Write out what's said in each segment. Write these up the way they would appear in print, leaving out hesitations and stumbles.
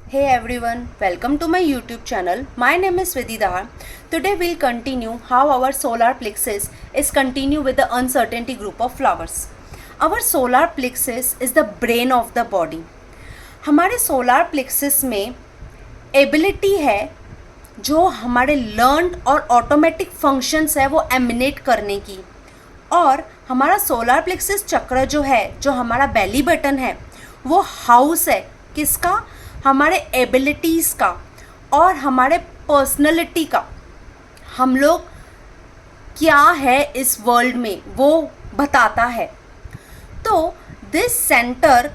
Hey everyone, welcome to my YouTube channel. My name is Vididhar. Today we'll continue how our solar plexus is continue with the uncertainty group of flowers. Our solar plexus is the brain of the body. हमारे solar plexus में ability है जो हमारे learned और automatic functions है वो emanate करने की, और हमारा सोलर प्लेक्सस चक्र जो है, जो हमारा बेली बटन है, वो हाउस है किसका? हमारे एबिलिटीज़ का और हमारे पर्सनैलिटी का। हम लोग क्या है इस वर्ल्ड में वो बताता है। तो दिस सेंटर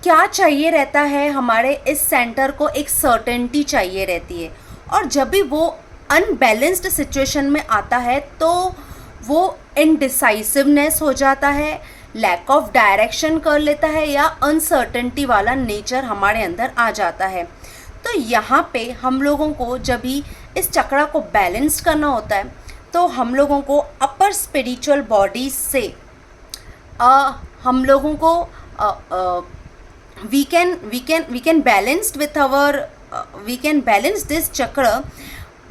क्या चाहिए रहता है, हमारे इस सेंटर को एक सर्टेनिटी चाहिए रहती है, और जब भी वो अनबैलेंस्ड सिचुएशन में आता है तो वो इनडिसाइसिवनेस हो जाता है, लैक ऑफ डायरेक्शन कर लेता है, या अनसर्टेनिटी वाला नेचर हमारे अंदर आ जाता है। तो यहाँ पे हम लोगों को जब भी इस चक्र को बैलेंस करना होता है तो हम लोगों को अपर स्पिरिचुअल बॉडीज से हम लोगों को we can balance this chakra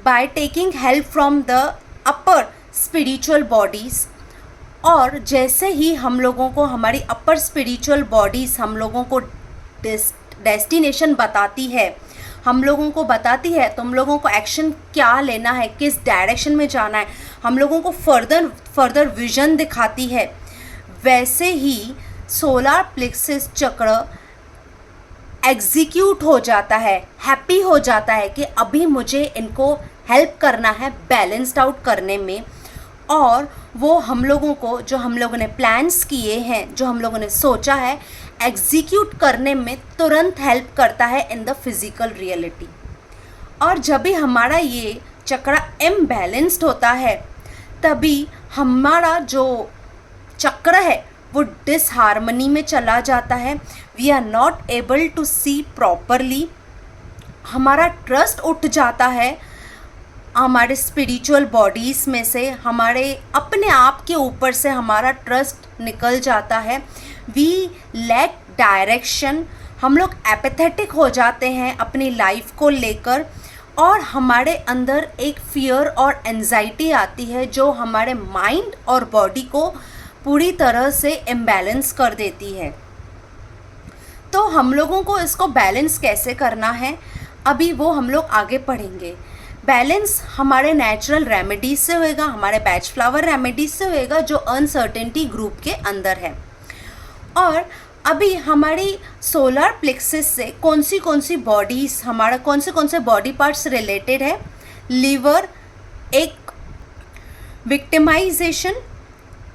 by taking help from the upper spiritual bodies। और जैसे ही हम लोगों को हमारी अपर स्पिरिचुअल बॉडीज़ हम लोगों को डेस्टिनेशन बताती है, हम लोगों को बताती है तुम लोगों को एक्शन क्या लेना है, किस डायरेक्शन में जाना है, हम लोगों को फर्दर विजन दिखाती है, वैसे ही सोलर प्लेक्सस चक्र एग्जीक्यूट हो जाता है, हैप्पी हो जाता है कि अभी मुझे इनको हेल्प करना है बैलेंस्ड आउट करने में। और वो हम लोगों को जो हम लोगों ने प्लान्स किए हैं, जो हम लोगों ने सोचा है, एग्जीक्यूट करने में तुरंत हेल्प करता है इन द फिज़िकल रियलिटी। और जब भी हमारा ये चक्र इम्बैलेंस्ड होता है तभी हमारा जो चक्र है वो डिसहार्मनी में चला जाता है। We are not able to see properly, हमारा ट्रस्ट उठ जाता है हमारे स्पिरिचुअल बॉडीज़ में से, हमारे अपने आप के ऊपर से हमारा ट्रस्ट निकल जाता है। वी लैक डायरेक्शन, हम लोग एपेथेटिक हो जाते हैं अपनी लाइफ को लेकर, और हमारे अंदर एक फियर और एंजाइटी आती है जो हमारे माइंड और बॉडी को पूरी तरह से इम्बैलेंस कर देती है। तो हम लोगों को इसको बैलेंस कैसे करना है अभी वो हम लोग आगे पढ़ेंगे। बैलेंस हमारे नेचुरल रेमेडीज से होएगा, हमारे बैच फ्लावर रेमेडीज से होएगा जो अनसर्टेनिटी ग्रुप के अंदर है। और अभी हमारी सोलर प्लेक्सस से कौन सी बॉडीज़, हमारा कौन से बॉडी पार्ट्स रिलेटेड है। लीवर, एक विक्टिमाइजेशन,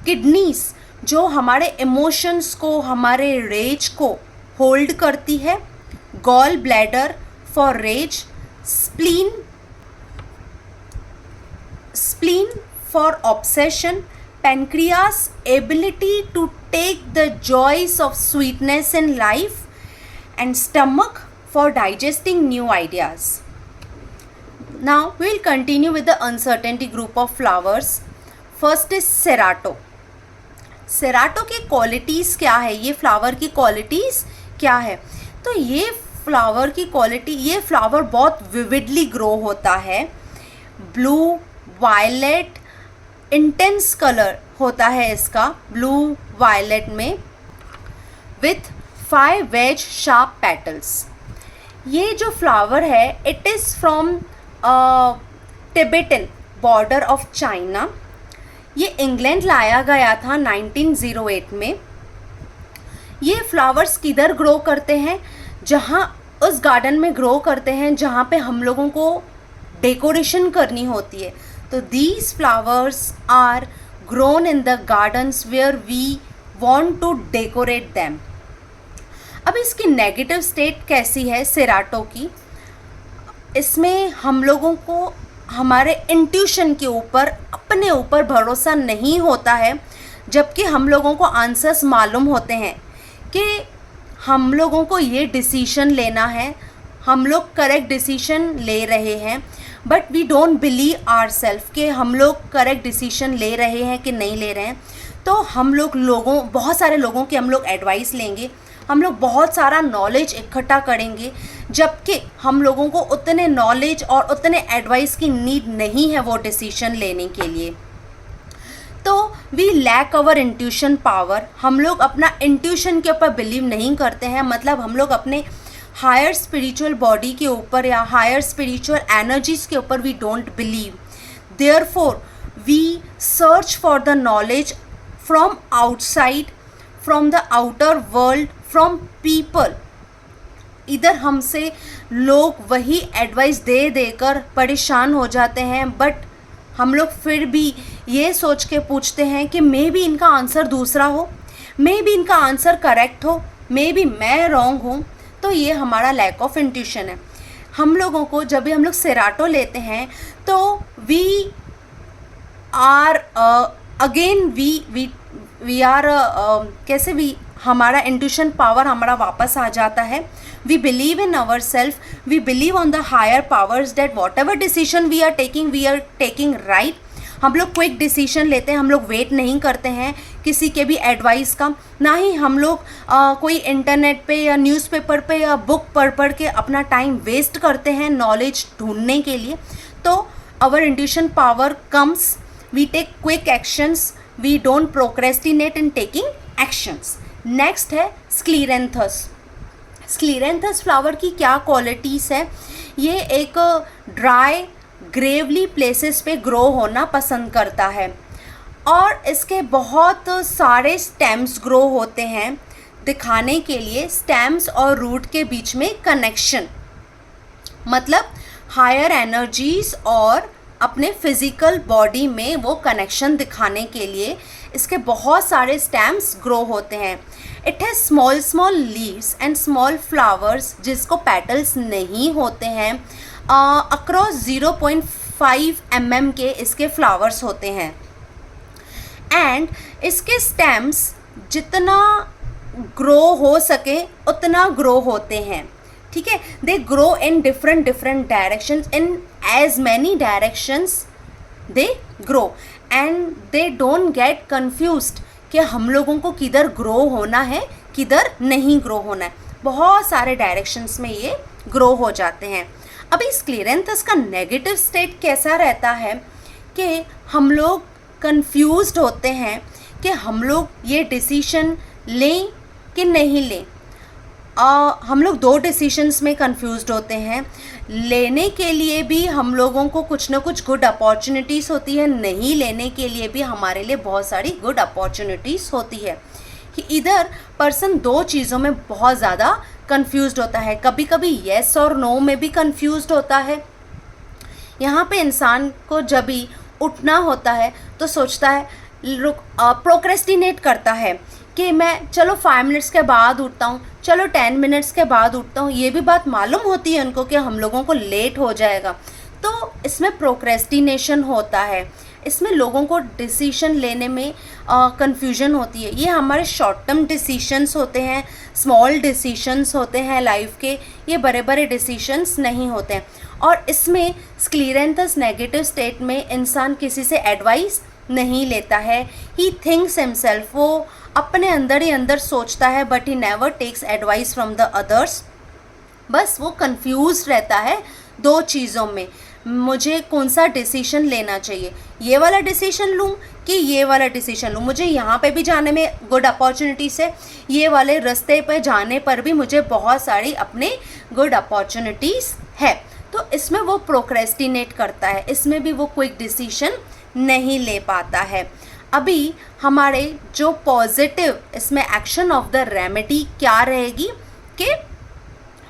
किडनीज जो हमारे इमोशंस को, हमारे रेज को होल्ड करती है, gall bladder for rage, spleen for obsession, pancreas ability to take the joys of sweetness in life, and stomach for digesting new ideas. Now we will continue with the uncertainty group of flowers. First is Cerato. Cerato की qualities क्या है, ये flower की qualities क्या है? तो ये flower की क्वालिटी, ये फ्लावर बहुत विविडली ग्रो होता है, ब्लू वायलेट इंटेंस कलर होता है इसका, ब्लू वायलेट में, विथ 5 वेज शार्प पेटल्स। ये जो फ्लावर है it is from Tibetan border of China. ये इंग्लैंड लाया गया था 1908 में। ये फ्लावर्स किधर ग्रो करते हैं? जहाँ उस गार्डन में ग्रो करते हैं जहाँ पे हम लोगों को डेकोरेशन करनी होती है। तो these flowers are grown in the gardens where we want to decorate them। अब इसकी नेगेटिव स्टेट कैसी है सेराटो की? इसमें हम लोगों को हमारे इंट्यूशन के ऊपर, अपने ऊपर भरोसा नहीं होता है, जबकि हम लोगों को आंसर्स मालूम होते हैं कि हम लोगों को ये डिसीजन लेना है, हम लोग करेक्ट डिसीजन ले रहे हैं, but we don't believe our self कि हम लोग करेक्ट डिसीजन ले रहे हैं कि नहीं ले रहे हैं। तो हम लोग बहुत सारे लोगों की हम लोग एडवाइस लेंगे, हम लोग बहुत सारा नॉलेज इकट्ठा करेंगे, जबकि हम लोगों को उतने नॉलेज और उतने एडवाइस की नीड नहीं है वो डिसीजन लेने के लिए। तो we lack our intuition power, हम लोग अपना इंट्यूशन के ऊपर बिलीव नहीं करते हैं, मतलब हम लोग अपने हायर स्पिरिचुअल बॉडी के ऊपर या हायर स्पिरिचुअल एनर्जीज के ऊपर we don't believe. Therefore we search for the knowledge from outside, from the outer world, from people. इधर हमसे लोग वही एडवाइस दे देकर परेशान हो जाते हैं, बट हम लोग फिर भी ये सोच के पूछते हैं कि मे बी इनका आंसर दूसरा हो, मे बी इनका आंसर करेक्ट हो, मे बी मैं रॉन्ग हूँ। तो ये हमारा लैक ऑफ इंट्यूशन है। हम लोगों को जब भी हम लोग सेराटो लेते हैं तो we are again we are कैसे वी हमारा इंट्यूशन पावर हमारा वापस आ जाता है। We believe in our self, we believe on the higher powers that whatever decision we are taking right. हम लोग क्विक डिसीजन लेते हैं, हम लोग वेट नहीं करते हैं किसी के भी एडवाइस का, ना ही हम लोग कोई इंटरनेट पे या न्यूज़पेपर पे या बुक पढ़ के अपना टाइम वेस्ट करते हैं नॉलेज ढूंढने के लिए। तो our intuition power comes, we take quick actions, we don't procrastinate in taking actions. Next है स्क्लीरेंथस। स्क्लीरेंथस फ्लावर की क्या क्वालिटीज़ है? ये एक ड्राई ग्रेवली प्लेसेस पे ग्रो होना पसंद करता है और इसके बहुत सारे स्टेम्स ग्रो होते हैं, दिखाने के लिए स्टेम्स और रूट के बीच में कनेक्शन, मतलब हायर एनर्जीज और अपने फिजिकल बॉडी में वो कनेक्शन दिखाने के लिए इसके बहुत सारे स्टेम्स ग्रो होते हैं। It has small leaves and small flowers जिसको पेटल्स नहीं होते हैं। अक्रॉस 0.5 mm के इसके फ्लावर्स होते हैं एंड इसके स्टेम्स जितना ग्रो हो सके उतना ग्रो होते हैं, ठीक है। They grow in different directions, in as many directions they grow and they don't get confused कि हम लोगों को किधर ग्रो होना है किधर नहीं ग्रो होना है। बहुत सारे डायरेक्शंस में ये ग्रो हो जाते हैं। अभी स्क्लेरेंथस का नेगेटिव स्टेट कैसा रहता है कि हम लोग कंफ्यूज्ड होते हैं कि हम लोग ये डिसीजन लें कि नहीं लें। हम लोग दो डिसीशंस में कंफ्यूज्ड होते हैं। लेने के लिए भी हम लोगों को कुछ ना कुछ गुड अपॉर्चुनिटीज़ होती है, नहीं लेने के लिए भी हमारे लिए बहुत सारी गुड अपॉर्चुनिटीज़ होती है। कि इधर पर्सन दो चीज़ों में बहुत ज़्यादा कंफ्यूज्ड होता है, कभी कभी येस और नो में भी कंफ्यूज्ड होता है। यहाँ पे इंसान को जब भी उठना होता है तो सोचता है, प्रोक्रेस्टिनेट करता है कि मैं चलो 5 मिनट्स के बाद उठता हूँ, चलो 10 मिनट्स के बाद उठता हूँ। ये भी बात मालूम होती है उनको कि हम लोगों को लेट हो जाएगा, तो इसमें प्रोक्रेस्टिनेशन होता है। इसमें लोगों को डिसीजन लेने में कंफ्यूजन होती है। ये हमारे शॉर्ट टर्म डिसीशंस होते हैं, स्मॉल डिसीशंस होते हैं लाइफ के, ये बड़े बड़े डिसीशंस नहीं होते हैं। और इसमें स्क्लेरेंथस नेगेटिव स्टेट में इंसान किसी से एडवाइस नहीं लेता है। ही थिंक्स हिमसेल्फ, वो अपने अंदर ही अंदर सोचता है, but he never takes advice from the others. बस वो कंफ्यूज रहता है दो चीज़ों में, मुझे कौन सा डिसीजन लेना चाहिए, ये वाला डिसीजन लूँ कि ये वाला डिसीजन लूँ। मुझे यहाँ पे भी जाने में गुड अपॉर्चुनिटीज़ है, ये वाले रास्ते पे जाने पर भी मुझे बहुत सारी अपने गुड अपॉर्चुनिटीज़ है। तो इसमें वो प्रोक्रेस्टिनेट करता है, इसमें भी वो क्विक डिसीजन नहीं ले पाता है। अभी हमारे जो पॉजिटिव इसमें एक्शन ऑफ द रेमेडी क्या रहेगी कि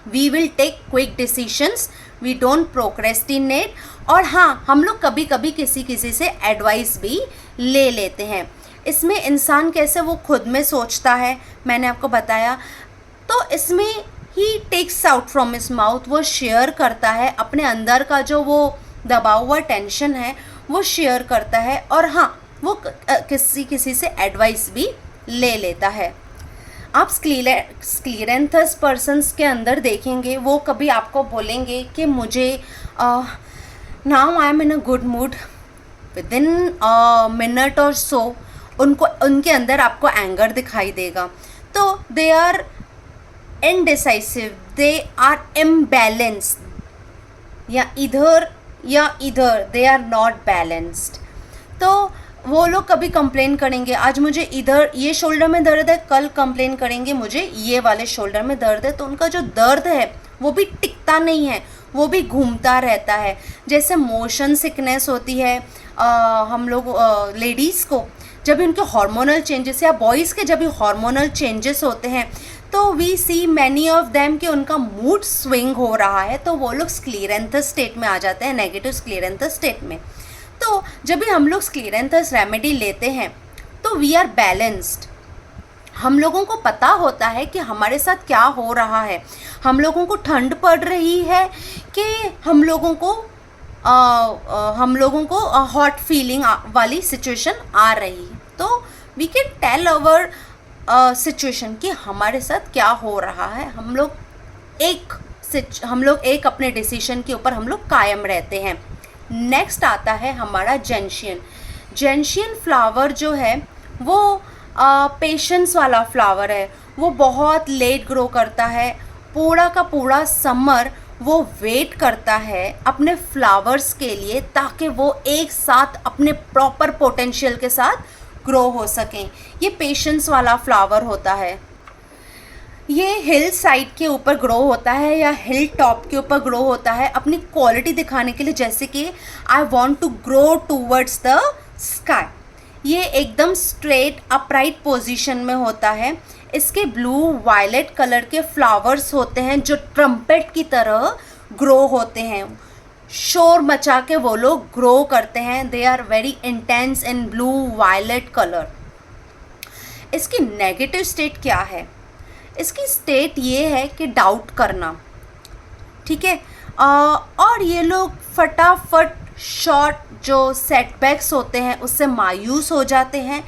we will take quick decisions, we don't procrastinate. और हाँ, हम लोग कभी कभी किसी से एडवाइस भी ले लेते हैं। इसमें इंसान कैसे वो खुद में सोचता है, मैंने आपको बताया। तो इसमें ही takes out from his mouth, वो शेयर करता है अपने अंदर का जो वो दबा हुआ टेंशन है वो शेयर करता है। और हाँ, वो किसी से एडवाइस भी ले लेता है। आप स्क्लेरेंथस पर्सन्स के अंदर देखेंगे, वो कभी आपको बोलेंगे कि मुझे now I am in a good mood, within minute और सो उनके अंदर आपको एंगर दिखाई देगा। तो they are indecisive, they are imbalanced, या इधर दे आर नॉट बैलेंस्ड। तो वो लोग कभी कंप्लेन करेंगे आज मुझे इधर ये शोल्डर में दर्द है, कल कंप्लेन करेंगे मुझे ये वाले शोल्डर में दर्द है। तो उनका जो दर्द है वो भी टिकता नहीं है, वो भी घूमता रहता है। जैसे मोशन सिकनेस होती है हम लोग लेडीज़ को, जब भी उनके हार्मोनल चेंजेस या बॉयज़ के जब भी हार्मोनल चेंजेस होते हैं तो we see many of them कि उनका मूड स्विंग हो रहा है, तो वो लोग स्क्लेरेंथस स्टेट में आ जाते हैं, नेगेटिव स्क्लेरेंथस स्टेट में। तो जब भी हम लोग स्क्लेरेंथस रेमेडी लेते हैं तो वी आर बैलेंस्ड। हम लोगों को पता होता है कि हमारे साथ क्या हो रहा है, हम लोगों को ठंड पड़ रही है कि हम लोगों को हॉट फीलिंग वाली सिचुएशन आ रही है। तो we can tell our situation कि हमारे साथ क्या हो रहा है। हम लोग एक अपने डिसीजन के ऊपर हम लोग कायम रहते हैं। नेक्स्ट आता है हमारा जेंशियन फ्लावर जो है वो पेशेंस वाला फ्लावर है। वो बहुत लेट ग्रो करता है, पूरा का पूरा समर वो वेट करता है अपने फ्लावर्स के लिए ताकि वो एक साथ अपने प्रॉपर पोटेंशियल के साथ ग्रो हो सकें। ये पेशेंस वाला फ्लावर होता है। ये हिल साइड के ऊपर ग्रो होता है या हिल टॉप के ऊपर ग्रो होता है अपनी क्वालिटी दिखाने के लिए, जैसे कि I want to grow towards the sky. ये एकदम स्ट्रेट अपराइट पोजीशन में होता है। इसके ब्लू वायलेट कलर के फ्लावर्स होते हैं जो ट्रम्पेट की तरह ग्रो होते हैं, शोर मचा के वो लोग ग्रो करते हैं। They are very intense in blue violet colour. इसकी नेगेटिव स्टेट क्या है? इसकी स्टेट ये है कि डाउट करना, ठीक है। और ये लोग फटाफट शॉर्ट जो सेटबैक्स होते हैं उससे मायूस हो जाते हैं,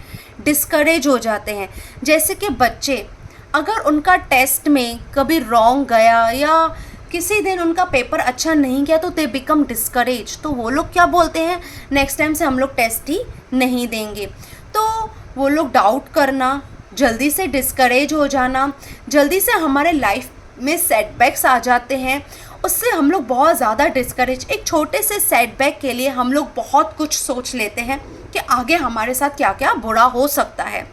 डिस्करेज हो जाते हैं। जैसे कि बच्चे अगर उनका टेस्ट में कभी रॉन्ग गया या किसी दिन उनका पेपर अच्छा नहीं गया तो दे बिकम डिस्करेज। तो वो लोग क्या बोलते हैं, नेक्स्ट टाइम से हम लोग टेस्ट ही नहीं देंगे। तो वो लोग डाउट करना, जल्दी से डिस्करेज हो जाना, जल्दी से हमारे लाइफ में सेटबैक्स आ जाते हैं, उससे हम लोग बहुत ज़्यादा डिस्करेज। एक छोटे से सेटबैक के लिए हम लोग बहुत कुछ सोच लेते हैं कि आगे हमारे साथ क्या क्या बुरा हो सकता है।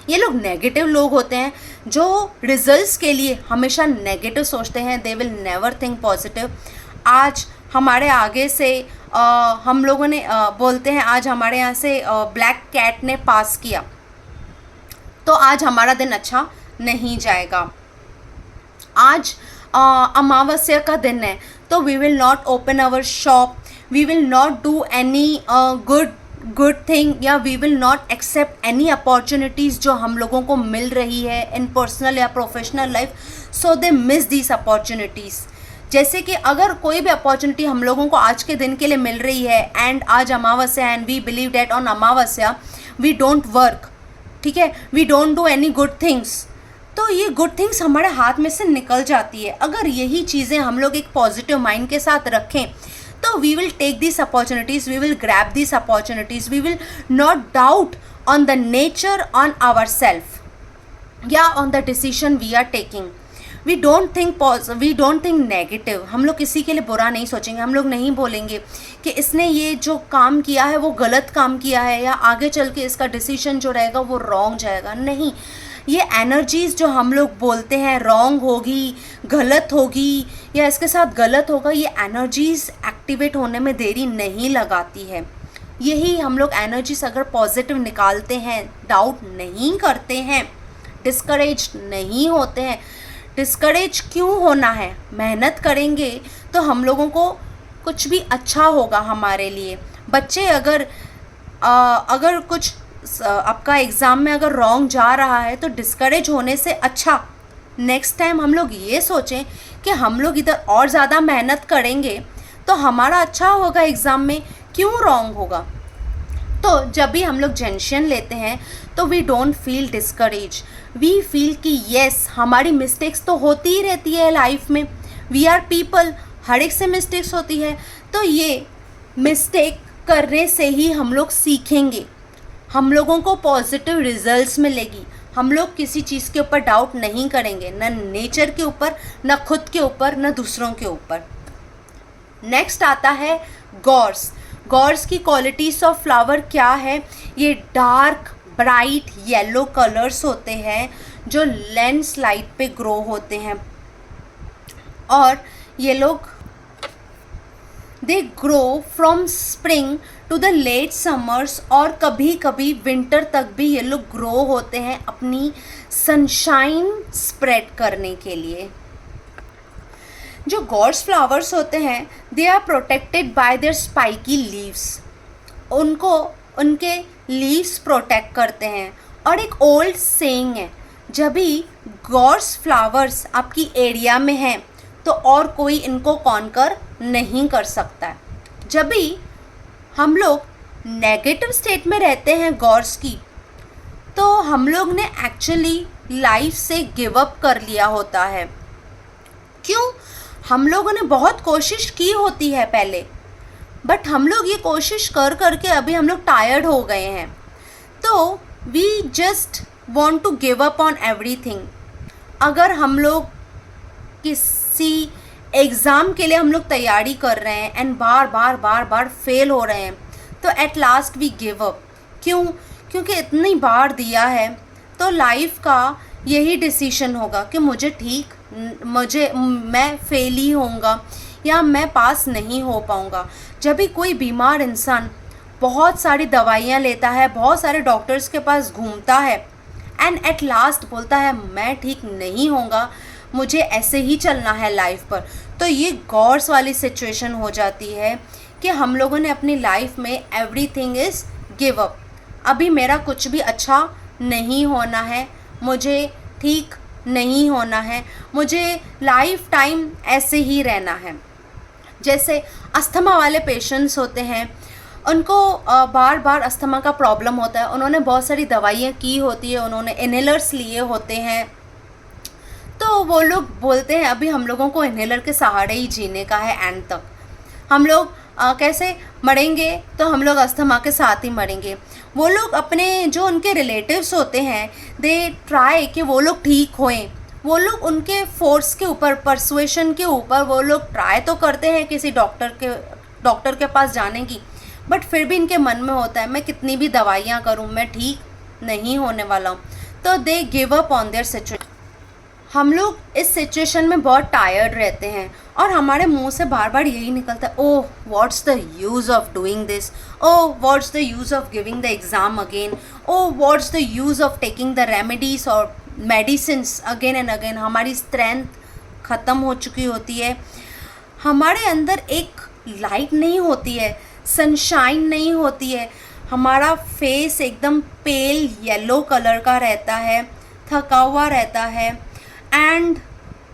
ये लोग नेगेटिव लोग होते हैं जो रिजल्ट्स के लिए हमेशा नेगेटिव सोचते हैं। They will never think positive. आज हमारे आगे से हम लोगों ने बोलते हैं आज हमारे यहाँ से ब्लैक कैट ने पास किया तो आज हमारा दिन अच्छा नहीं जाएगा। आज अमावस्या का दिन है तो we will not open our shop, we will not do any good thing, या we will not accept any opportunities जो हम लोगों को मिल रही है इन पर्सनल या professional life. So they miss these opportunities. जैसे कि अगर कोई भी अपॉर्चुनिटी हम लोगों को आज के दिन के लिए मिल रही है एंड आज Amavasya and we believe that on Amavasya we don't work, ठीक है, we don't do any good things, तो ये गुड थिंग्स हमारे हाथ में से निकल जाती है। अगर यही चीज़ें हम लोग एक पॉजिटिव माइंड के साथ रखें तो we will take this opportunities, we will grab this opportunities, we will not doubt on the nature on our self या on the decision we are taking. We don't think negative. हम लोग किसी के लिए बुरा नहीं सोचेंगे। हम लोग नहीं बोलेंगे कि इसने ये जो काम किया है वो गलत काम किया है या आगे चल के इसका डिसीजन जो रहेगा वो रॉन्ग जाएगा। नहीं, ये एनर्जीज़ जो हम लोग बोलते हैं रॉन्ग होगी, गलत होगी या इसके साथ गलत होगा, ये एनर्जीज़ एक्टिवेट होने में देरी नहीं लगाती है। यही हम लोग एनर्जीज़ अगर पॉजिटिव निकालते हैं, डाउट नहीं करते हैं, डिस्करेज नहीं होते हैं। डिस्करेज क्यों होना है? मेहनत करेंगे तो हम लोगों को कुछ भी अच्छा होगा हमारे लिए। बच्चे अगर कुछ आपका एग्ज़ाम में अगर रॉन्ग जा रहा है तो डिस्करेज होने से अच्छा नेक्स्ट टाइम हम लोग ये सोचें कि हम लोग इधर और ज़्यादा मेहनत करेंगे तो हमारा अच्छा होगा एग्ज़ाम में, क्यों रॉन्ग होगा। तो जब भी हम लोग जेंशियन लेते हैं तो we don't feel discourage, we feel कि येस हमारी मिस्टेक्स तो होती ही रहती है लाइफ में, वी आर पीपल, हर एक से मिस्टेक्स होती है। तो ये मिस्टेक करने से ही हम लोग सीखेंगे, हम लोगों को पॉजिटिव रिजल्ट्स मिलेगी, हम लोग किसी चीज़ के ऊपर डाउट नहीं करेंगे, ना नेचर के ऊपर, ना खुद के ऊपर, ना दूसरों के ऊपर। नेक्स्ट आता है गॉर्स। गॉर्स की क्वालिटीज़ ऑफ फ्लावर क्या है? ये डार्क ब्राइट येलो कलर्स होते हैं जो लैंडस्लाइड पे ग्रो होते हैं, और ये लोग they grow from spring to the late summers, और कभी कभी विंटर तक भी ये लोग ग्रो होते हैं अपनी सनशाइन स्प्रेड करने के लिए। जो गॉर्स फ्लावर्स होते हैं they are protected by their spiky leaves, उनको उनके लीव्स प्रोटेक्ट करते हैं। और एक ओल्ड सेइंग है, जब भी गॉर्स फ्लावर्स आपकी एरिया में हैं तो और कोई इनको कॉन्कर नहीं कर सकता है। जब भी हम लोग नेगेटिव स्टेट में रहते हैं गॉर्स की, तो हम लोग ने एक्चुअली लाइफ से गिव अप कर लिया होता है। क्यों? हम लोगों ने बहुत कोशिश की होती है पहले, बट हम लोग ये कोशिश कर करके अभी हम लोग टायर्ड हो गए हैं, तो we just want to give up on everything. अगर हम लोग किसी एग्ज़ाम के लिए हम लोग तैयारी कर रहे हैं एंड बार बार फेल हो रहे हैं, तो at last we give up. क्यों? क्योंकि इतनी बार दिया है, तो लाइफ का यही डिसीजन होगा कि मैं फेल ही होऊंगा या मैं पास नहीं हो पाऊंगा। जब भी कोई बीमार इंसान बहुत सारी दवाइयाँ लेता है, बहुत सारे डॉक्टर्स के पास घूमता है एंड एट लास्ट बोलता है मैं ठीक नहीं होऊंगा, मुझे ऐसे ही चलना है लाइफ पर, तो ये गॉर्स वाली सिचुएशन हो जाती है कि हम लोगों ने अपनी लाइफ में एवरीथिंग इज़ गिव अप। अभी मेरा कुछ भी अच्छा नहीं होना है, मुझे ठीक नहीं होना है, मुझे लाइफ टाइम ऐसे ही रहना है। जैसे अस्थमा वाले पेशेंट्स होते हैं, उनको बार बार अस्थमा का प्रॉब्लम होता है, उन्होंने बहुत सारी दवाइयाँ की होती है, उन्होंने इनहेलर्स लिए होते हैं, तो वो लोग बोलते हैं अभी हम लोगों को इनहेलर के सहारे ही जीने का है एंड तक। हम लोग कैसे मरेंगे? तो हम लोग अस्थमा के साथ ही मरेंगे। वो लोग अपने जो उनके रिलेटिव्स होते हैं दे ट्राई कि वो लोग ठीक होएं, वो लोग उनके फोर्स के ऊपर, परसुएशन के ऊपर वो लोग ट्राई तो करते हैं किसी डॉक्टर के पास जाने की, बट फिर भी इनके मन में होता है मैं कितनी भी दवाइयाँ करूँ मैं ठीक नहीं होने वाला हूँ, तो they give up on their situation. हम लोग इस सिचुएशन में बहुत टायर्ड रहते हैं और हमारे मुंह से बार बार यही निकलता है, oh what's the use of doing this, oh what's the use of giving the exam again, oh what's the use of taking the remedies और मेडिसिन्स अगेन एंड अगेन। हमारी स्ट्रेंथ ख़त्म हो चुकी होती है, हमारे अंदर एक लाइट नहीं होती है, सनशाइन नहीं होती है, हमारा फेस एकदम पेल येलो कलर का रहता है, थका हुआ रहता है, एंड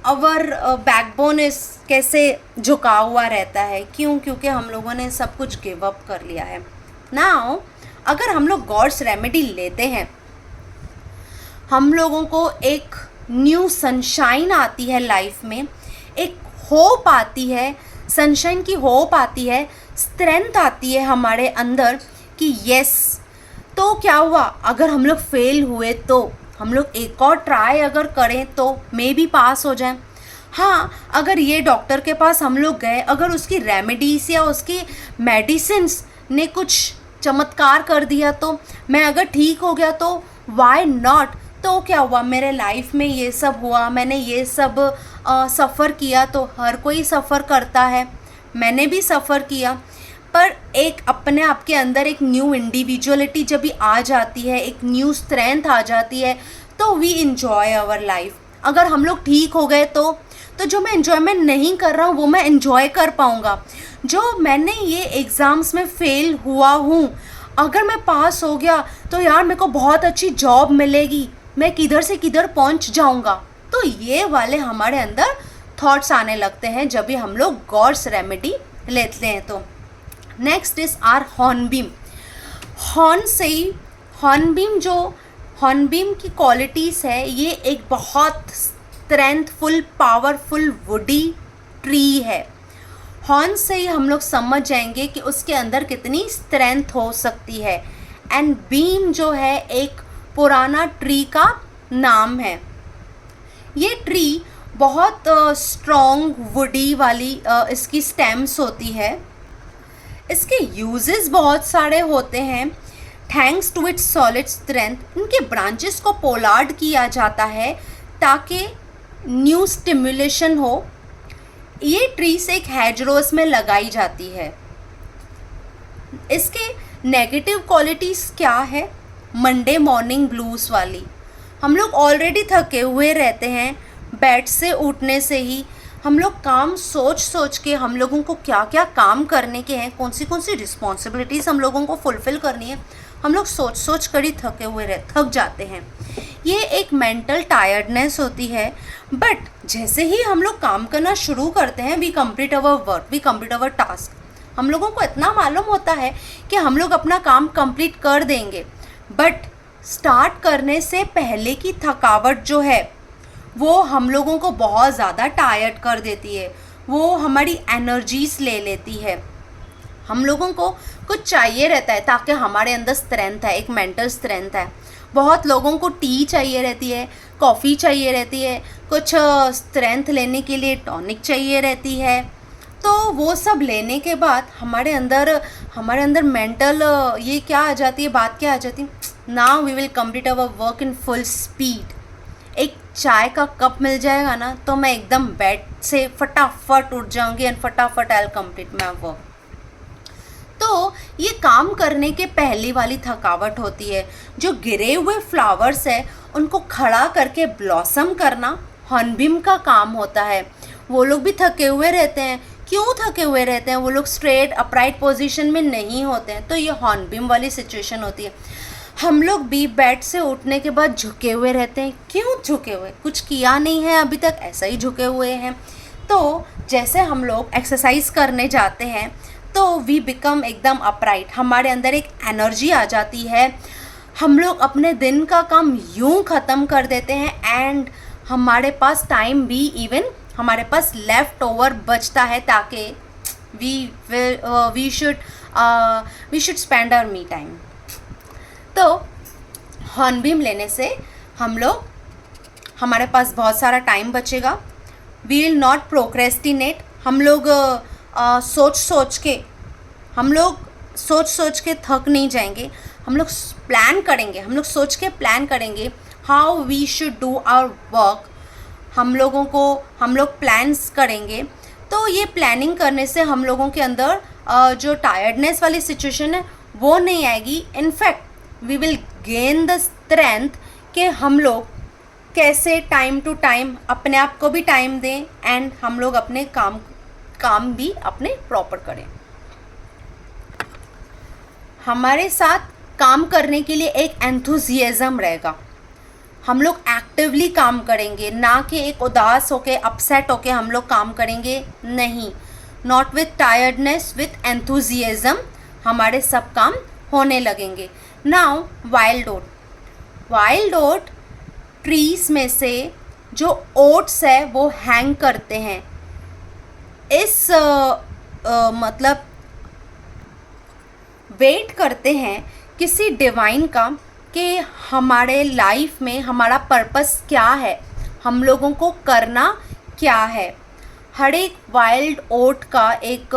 आवर बैकबोन इस कैसे झुका हुआ रहता है। क्यों? क्योंकि हम लोगों ने सब कुछ गिव अप कर लिया है। नाउ अगर हम लोग गॉड्स रेमेडी लेते हैं, हम लोगों को एक न्यू सनशाइन आती है लाइफ में, एक होप आती है, सनशाइन की होप आती है, स्ट्रेंथ आती है हमारे अंदर कि यस। तो क्या हुआ? अगर हम लोग फेल हुए तो हम लोग एक और ट्राई अगर करें तो मे बी पास हो जाएं। हाँ, अगर ये डॉक्टर के पास हम लोग गए, अगर उसकी रेमेडीज़ या उसकी मेडिसिन्स ने कुछ चमत्कार कर दिया, तो मैं अगर ठीक हो गया तो वाई नॉट। तो क्या हुआ? मेरे लाइफ में ये सब हुआ, मैंने ये सब सफ़र किया, तो हर कोई सफ़र करता है, मैंने भी सफ़र किया। पर एक अपने आप के अंदर एक न्यू इंडिविजुअलिटी जब भी आ जाती है, एक न्यू स्ट्रेंथ आ जाती है, तो वी इन्जॉय आवर लाइफ। अगर हम लोग ठीक हो गए तो जो मैं इन्जॉयमेंट नहीं कर रहा हूँ वो मैं इन्जॉय कर पाऊँगा। जो मैंने ये एग्ज़ाम्स में फ़ेल हुआ हूँ, अगर मैं पास हो गया तो यार मेरे को बहुत अच्छी जॉब मिलेगी, मैं किधर से किधर पहुँच जाऊँगा। तो ये वाले हमारे अंदर थॉट्स आने लगते हैं जब भी हम लोग गॉड्स रेमेडी लेते हैं। तो next is are hornbeam. Hornbeam की क्वालिटीज़ है, ये एक बहुत स्ट्रेंथफुल पावरफुल वुडी ट्री है। हॉर्न से ही हम लोग समझ जाएंगे कि उसके अंदर कितनी स्ट्रेंथ हो सकती है। एंड बीम जो है एक पुराना ट्री का नाम है। ये ट्री बहुत स्ट्रॉन्ग वुडी वाली इसकी स्टेम्स होती है। इसके यूजेस बहुत सारे होते हैं। Thanks to its solid strength इनके ब्रांचेस को पोलार्ड किया जाता है ताकि न्यू स्टिमुलेशन हो। ये ट्रीज एक हेजरोस में लगाई जाती है। इसके नेगेटिव क्वालिटीज़ क्या है? मंडे मॉर्निंग ब्लूज वाली। हम लोग ऑलरेडी थके हुए रहते हैं, बेड से उठने से ही हम लोग काम सोच सोच के हम लोगों को क्या क्या काम करने के हैं, कौन सी रिस्पॉन्सिबिलिटीज़ हम लोगों को फुलफ़िल करनी है, हम लोग सोच सोच कर ही थक जाते हैं। ये एक मेंटल टायर्डनेस होती है। बट जैसे ही हम लोग काम करना शुरू करते हैं, we complete our work, we complete our task, हम लोगों को इतना मालूम होता है कि हम लोग अपना काम कंप्लीट कर देंगे। बट स्टार्ट करने से पहले की थकावट जो है वो हम लोगों को बहुत ज़्यादा टायर्ड कर देती है, वो हमारी एनर्जीज ले लेती है। हम लोगों को कुछ चाहिए रहता है ताकि हमारे अंदर स्ट्रेंथ है, एक मेंटल स्ट्रेंथ है। बहुत लोगों को टी चाहिए रहती है, कॉफ़ी चाहिए रहती है, कुछ स्ट्रेंथ लेने के लिए टॉनिक चाहिए रहती है। तो वो सब लेने के बाद हमारे अंदर मेंटल ये क्या आ जाती है, बात क्या आ जाती है, now we will complete our work in full speed. एक चाय का कप मिल जाएगा ना तो मैं एकदम बेड से फटाफट उठ जाऊंगी एंड फटाफट I will complete my work. तो ये काम करने के पहले वाली थकावट होती है। जो गिरे हुए फ्लावर्स है उनको खड़ा करके ब्लॉसम करना हॉर्नबिम का काम होता है। वो लोग भी थके हुए रहते हैं। क्यों थके हुए रहते हैं? वो लोग स्ट्रेट अपराइट पोजीशन में नहीं होते हैं। तो ये हॉर्नबिम वाली सिचुएशन होती है। हम लोग भी बेड से उठने के बाद झुके हुए रहते हैं। क्यों झुके हुए? कुछ किया नहीं है अभी तक, ऐसा ही झुके हुए हैं। तो जैसे हम लोग एक्सरसाइज करने जाते हैं तो वी बिकम एकदम अपराइट, हमारे अंदर एक एनर्जी आ जाती है। हम लोग अपने दिन का काम यूं ख़त्म कर देते हैं एंड हमारे पास टाइम भी इवन हमारे पास लेफ़्ट ओवर बचता है ताकि we should spend our me time. तो हॉर्नबिम लेने से हमारे पास बहुत सारा टाइम बचेगा। We will not procrastinate. हम लोग सोच सोच के थक नहीं जाएंगे। हम लोग प्लान करेंगे, हम लोग सोच के प्लान करेंगे how we should do our work. हम लोग प्लान्स करेंगे। तो ये प्लानिंग करने से हम लोगों के अंदर जो टायर्डनेस वाली सिचुएशन है वो नहीं आएगी। In fact we will gain the strength कि हम लोग कैसे टाइम टू टाइम अपने आप को भी टाइम दें एंड हम लोग अपने काम भी अपने प्रॉपर करें। हमारे साथ काम करने के लिए एक एंथुजियाज्म रहेगा। हम लोग एक्टिवली काम करेंगे, ना कि एक उदास होके अपसेट होके हम लोग काम करेंगे, नहीं। Not with tiredness, with enthusiasm हमारे सब काम होने लगेंगे। नाउ वाइल्ड ओट ट्रीज में से जो ओट्स है वो हैंग करते हैं। इस मतलब वेट करते हैं किसी डिवाइन का कि हमारे लाइफ में हमारा पर्पस क्या है, हम लोगों को करना क्या है। हर एक वाइल्ड ओट का एक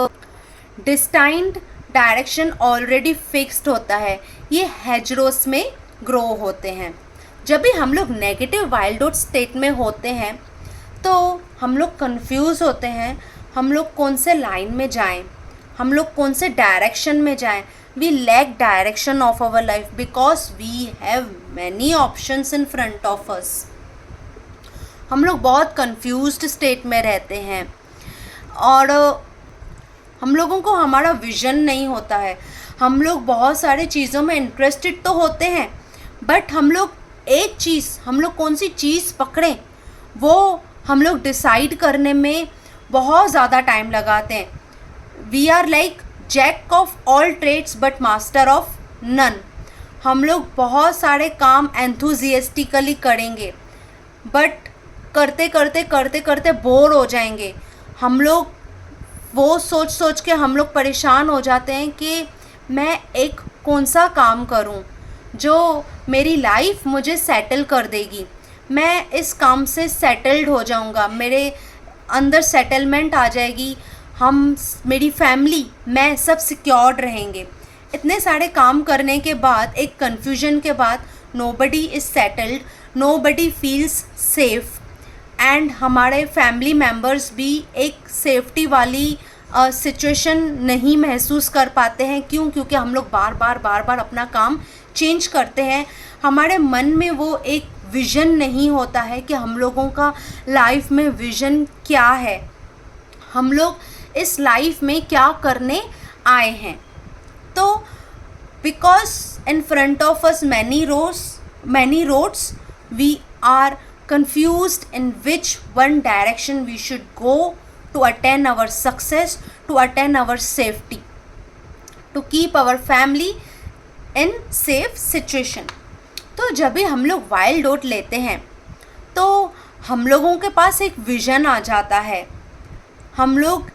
डिस्टाइंड डायरेक्शन ऑलरेडी फिक्स्ड होता है। ये हेजरोस में ग्रो होते हैं। जब भी हम लोग नेगेटिव वाइल्ड ओट स्टेट में होते हैं तो हम लोग कंफ्यूज होते हैं, हम लोग कौन से लाइन में जाएं, हम लोग कौन से डायरेक्शन में जाएं। We lack direction of our life because we have many options in front of us. हम लोग बहुत कंफ्यूज्ड स्टेट में रहते हैं और हम लोगों को हमारा विजन नहीं होता है। हम लोग बहुत सारे चीज़ों में इंटरेस्टेड तो होते हैं बट हम लोग कौन सी चीज़ पकड़ें वो हम लोग डिसाइड करने में बहुत ज़्यादा टाइम लगाते हैं। We are like jack of all trades but master of none. हम लोग बहुत सारे काम एंथुजियास्टिकली करेंगे बट करते करते बोर हो जाएंगे। हम लोग वो सोच के हम लोग परेशान हो जाते हैं कि मैं कौन सा काम करूं जो मेरी लाइफ मुझे सेटल कर देगी। मैं इस काम से सेटल्ड हो जाऊंगा, मेरे अंदर सेटलमेंट आ जाएगी, मेरी फैमिली, मैं सब सिक्योर्ड रहेंगे। इतने सारे काम करने के बाद, एक कन्फ्यूजन के बाद, nobody is settled, nobody feels safe, and हमारे फैमिली मेम्बर्स भी एक सेफ्टी वाली सिचुएशन नहीं महसूस कर पाते हैं। क्यों? क्योंकि हम लोग बार बार अपना काम चेंज करते हैं। हमारे मन में वो एक विज़न नहीं होता है कि हम लोगों का लाइफ में विज़न क्या है, हम लोग इस लाइफ में क्या करने आए हैं। तो because in front of us many roads, we are confused in which one direction we should go to attain our success, to attain our safety, to keep our family in safe situation. तो जब भी हम लोग wild ओट लेते हैं तो हम लोगों के पास एक विज़न आ जाता है, हम लोग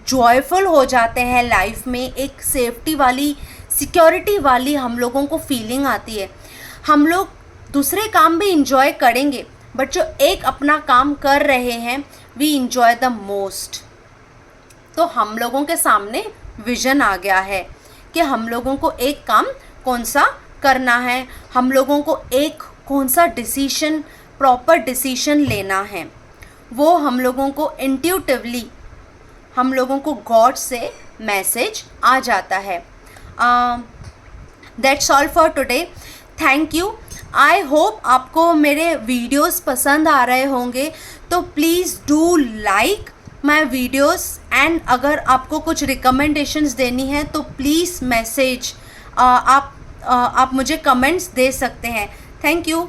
जॉयफुल हो जाते हैं लाइफ में, एक सेफ्टी वाली, सिक्योरिटी वाली हम लोगों को फीलिंग आती है। हम लोग दूसरे काम भी इंजॉय करेंगे, बट जो एक अपना काम कर रहे हैं, वी इंजॉय द मोस्ट। तो हम लोगों के सामने विज़न आ गया है कि हम लोगों को एक काम कौन सा करना है, हम लोगों को एक कौन सा डिसीशन, प्रॉपर डिसीशन लेना है। वो हम लोगों को इंट्यूटिवली, हम लोगों को गॉड से मैसेज आ जाता है। That's all for today, thank you. I hope आपको मेरे वीडियोस पसंद आ रहे होंगे, तो please do like my videos, and अगर आपको कुछ रिकमेंडेशंस देनी है तो प्लीज़ मैसेज, आप मुझे कमेंट्स दे सकते हैं। Thank you.